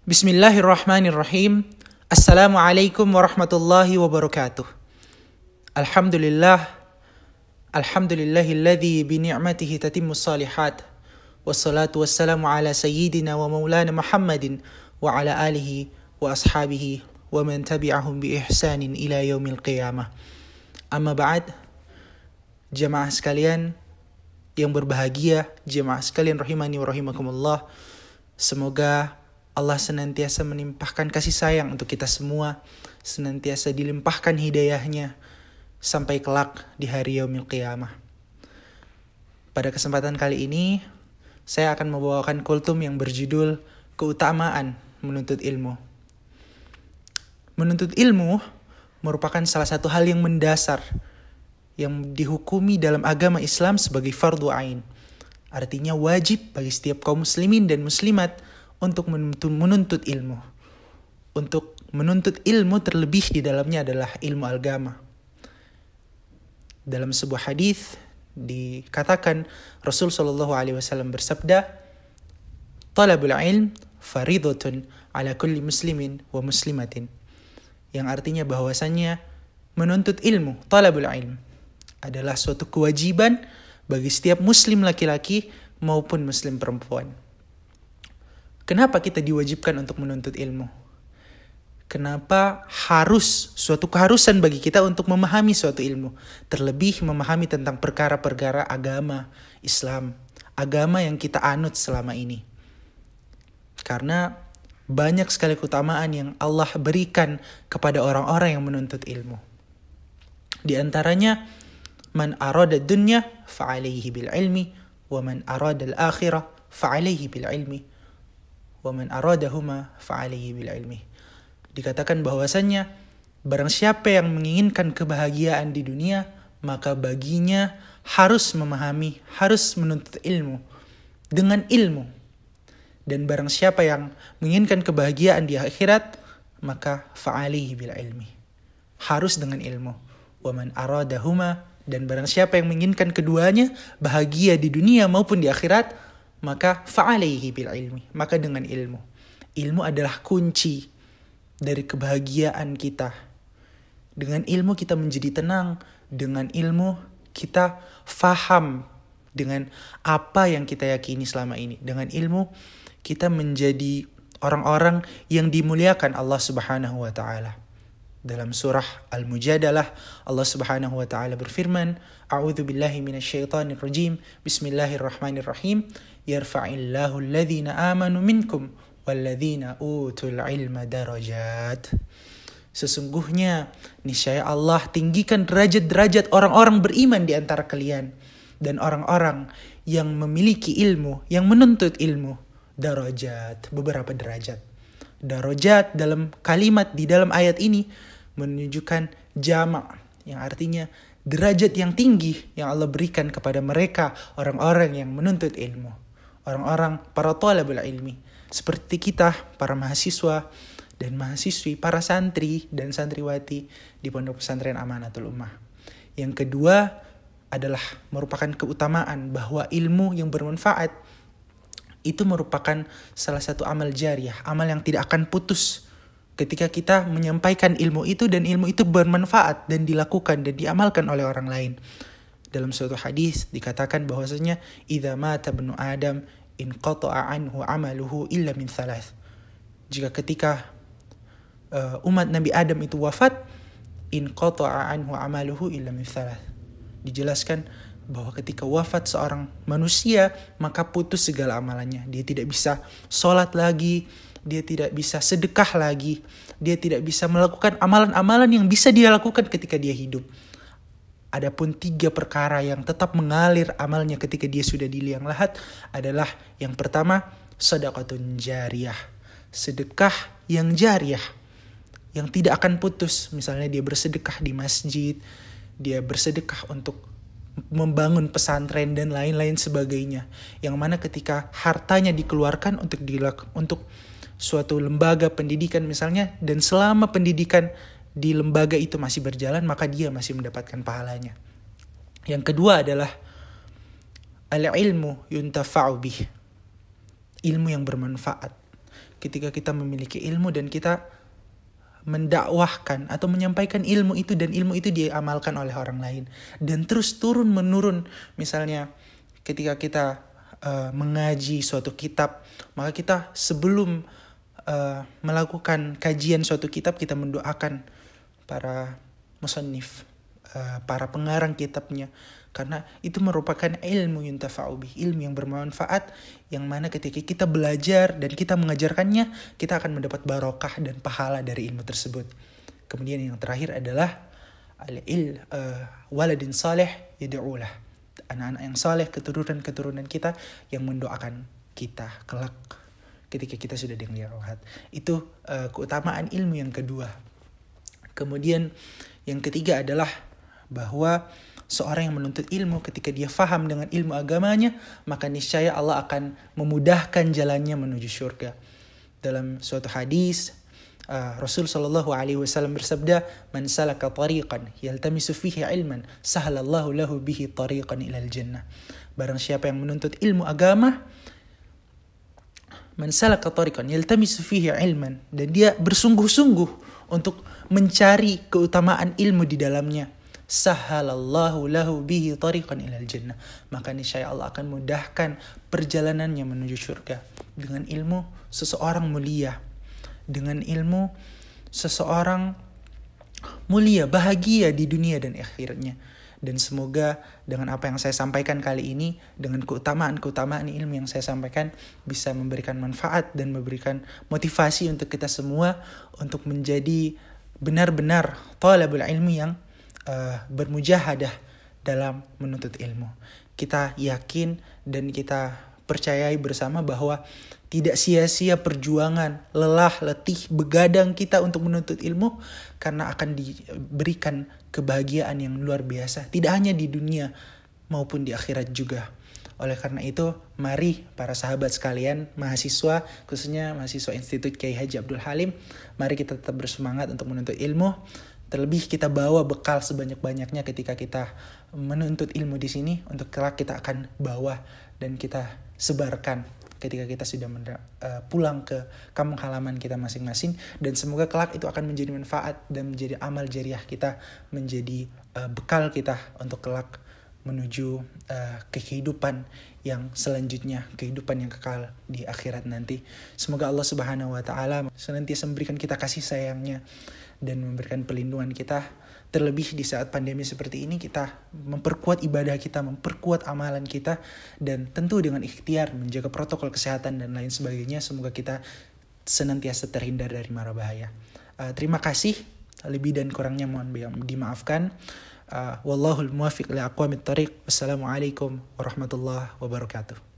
Bismillahirrahmanirrahim. Assalamualaikum warahmatullahi wabarakatuh. Alhamdulillah. Alhamdulillahilladzi bini'matihi tatimmus salihat. Wassalatu wassalamu ala sayyidina wa maulana Muhammadin wa ala alihi wa ashabihi wa man tabi'ahum bi ihsanin ila yaumil qiyamah. Amma ba'd. Jamaah sekalian yang berbahagia, jamaah sekalian rahimani wa rahimakumullah. Semoga Allah senantiasa menimpahkan kasih sayang untuk kita semua, senantiasa dilimpahkan hidayahnya sampai kelak di hari yaumil qiyamah. Pada kesempatan kali ini, saya akan membawakan kultum yang berjudul Keutamaan Menuntut Ilmu. Menuntut ilmu merupakan salah satu hal yang mendasar yang dihukumi dalam agama Islam sebagai fardu ain. Artinya wajib bagi setiap kaum muslimin dan muslimat untuk menuntut ilmu. Untuk menuntut ilmu terlebih di dalamnya adalah ilmu agama. Dalam sebuah hadis dikatakan Rasul SAW bersabda, "Talabul ilm faridatun ala kulli muslimin wa muslimatin." Yang artinya bahwasannya menuntut ilmu, talabul ilm, adalah suatu kewajiban bagi setiap muslim laki-laki maupun muslim perempuan. Kenapa kita diwajibkan untuk menuntut ilmu? Kenapa harus suatu keharusan bagi kita untuk memahami suatu ilmu? Terlebih memahami tentang perkara-perkara agama Islam, agama yang kita anut selama ini. Karena banyak sekali keutamaan yang Allah berikan kepada orang-orang yang menuntut ilmu. Di antaranya, man arada dunya fa'alaihi bil ilmi, wa man arada al-akhirah fa'alaihi bil ilmi, wa man aradahuma fa'alaihi bil ilmi. Dikatakan bahwasannya barang siapa yang menginginkan kebahagiaan di dunia, maka baginya harus memahami, harus menuntut ilmu dengan ilmu. Dan barang siapa yang menginginkan kebahagiaan di akhirat, maka fa'alaihi bil ilmi, harus dengan ilmu. Wa man aradahuma, dan barang siapa yang menginginkan keduanya, bahagia di dunia maupun di akhirat, maka fa'alaihi bil ilmi, maka dengan ilmu. Ilmu adalah kunci dari kebahagiaan kita. Dengan ilmu kita menjadi tenang, dengan ilmu kita faham dengan apa yang kita yakini selama ini. Dengan ilmu kita menjadi orang-orang yang dimuliakan Allah Subhanahu wa taala. Dalam surah Al-Mujadalah, Allah Subhanahu wa taala berfirman, "A'udzu billahi minasyaitonir rajim. Bismillahirrahmanirrahim. Yarfa'illahu alladhina amanu minkum walladzina utul ilma darajat." Sesungguhnya niscaya Allah tinggikan derajat-derajat orang-orang beriman di antara kalian dan orang-orang yang memiliki ilmu, yang menuntut ilmu. Darajat, beberapa derajat. Darajat dalam kalimat di dalam ayat ini menunjukkan jamak, yang artinya derajat yang tinggi yang Allah berikan kepada mereka, orang-orang yang menuntut ilmu. Orang-orang para thalabul ilmi, seperti kita, para mahasiswa dan mahasiswi, para santri dan santriwati di Pondok Pesantren Amanatul Ummah. Yang kedua adalah merupakan keutamaan bahwa ilmu yang bermanfaat itu merupakan salah satu amal jariah, amal yang tidak akan putus ketika kita menyampaikan ilmu itu dan ilmu itu bermanfaat dan dilakukan dan diamalkan oleh orang lain. Dalam suatu hadis dikatakan bahwasanya idza mata ibnu Adam inqata'a anhu 'amaluhu illa min thalath. Jika ketika umat Nabi Adam itu wafat, inqata'a anhu 'amaluhu illa min thalath. Dijelaskan bahwa ketika wafat seorang manusia, maka putus segala amalannya. Dia tidak bisa sholat lagi, dia tidak bisa sedekah lagi, dia tidak bisa melakukan amalan-amalan yang bisa dia lakukan ketika dia hidup. Adapun 3 perkara yang tetap mengalir amalnya ketika dia sudah di liang lahat adalah yang pertama, sedekatun jariyah, sedekah yang jariyah, yang tidak akan putus. Misalnya dia bersedekah di masjid, dia bersedekah untuk membangun pesantren dan lain-lain sebagainya, yang mana ketika hartanya dikeluarkan untuk suatu lembaga pendidikan misalnya, dan selama pendidikan di lembaga itu masih berjalan, maka dia masih mendapatkan pahalanya. Yang kedua adalah al-ilmu yuntafa'u bih, ilmu yang bermanfaat. ketika kita memiliki ilmu dan kita mendakwahkan atau menyampaikan ilmu itu dan ilmu itu diamalkan oleh orang lain dan terus turun menurun. Misalnya ketika kita mengaji suatu kitab, maka kita sebelum melakukan kajian suatu kitab kita mendoakan para musannif, para pengarang kitabnya, karena itu merupakan ilmu yuntafa'u bih, ilmu yang bermanfaat, yang mana ketika kita belajar dan kita mengajarkannya, kita akan mendapat barokah dan pahala dari ilmu tersebut. Kemudian yang terakhir adalah waladin saleh yad'ulah, anak-anak yang saleh, keturunan-keturunan kita yang mendoakan kita kelak ketika kita sudah di liang lahat. Itu keutamaan ilmu yang kedua. Kemudian yang ketiga adalah bahwa seorang yang menuntut ilmu, ketika dia faham dengan ilmu agamanya, maka niscaya Allah akan memudahkan jalannya menuju surga. Dalam suatu hadis, Rasul sallallahu alaihi wasallam bersabda, "Man salaka tariqan yaltamisu fihi ilman, sahalallahu lahu bihi tariqan ilal jannah." Barang siapa yang menuntut ilmu agama, man salaka tariqan yaltamisu fihi ilman, dan dia bersungguh-sungguh untuk mencari keutamaan ilmu di dalamnya, sahalallahu lahu bihi tariqan ilal jannah, maka niscaya Allah akan mudahkan perjalanannya menuju surga. Dengan ilmu seseorang mulia, dengan ilmu seseorang mulia, bahagia di dunia dan akhiratnya. Dan semoga dengan apa yang saya sampaikan kali ini, dengan keutamaan ilmu yang saya sampaikan, bisa memberikan manfaat dan memberikan motivasi untuk kita semua untuk menjadi benar-benar thalabul ilmi yang bermujahadah dalam menuntut ilmu. Kita yakin dan kita percayai bersama bahwa tidak sia-sia perjuangan, lelah, letih, begadang kita untuk menuntut ilmu, karena akan diberikan kebahagiaan yang luar biasa, tidak hanya di dunia maupun di akhirat juga. Oleh karena itu, mari para sahabat sekalian, mahasiswa, khususnya mahasiswa Institut Kiai Haji Abdul Halim, mari kita tetap bersemangat untuk menuntut ilmu. Terlebih kita bawa bekal sebanyak-banyaknya ketika kita menuntut ilmu di sini, untuk kelak kita akan bawa dan kita sebarkan ketika kita sudah pulang ke kampung halaman kita masing-masing. Dan semoga kelak itu akan menjadi manfaat dan menjadi amal jariah kita, menjadi bekal kita untuk kelak menuju kehidupan yang selanjutnya, kehidupan yang kekal di akhirat nanti. Semoga Allah Subhanahu wa taala senantiasa memberikan kita kasih sayangnya dan memberikan perlindungan kita. Terlebih di saat pandemi seperti ini, kita memperkuat ibadah kita, memperkuat amalan kita, dan tentu dengan ikhtiar menjaga protokol kesehatan dan lain sebagainya. Semoga kita senantiasa terhindar dari mara bahaya. Terima kasih, lebih dan kurangnya mohon dimaafkan. Wallahul muwaffiq li aqwamit thariq. Wassalamualaikum warahmatullahi wabarakatuh.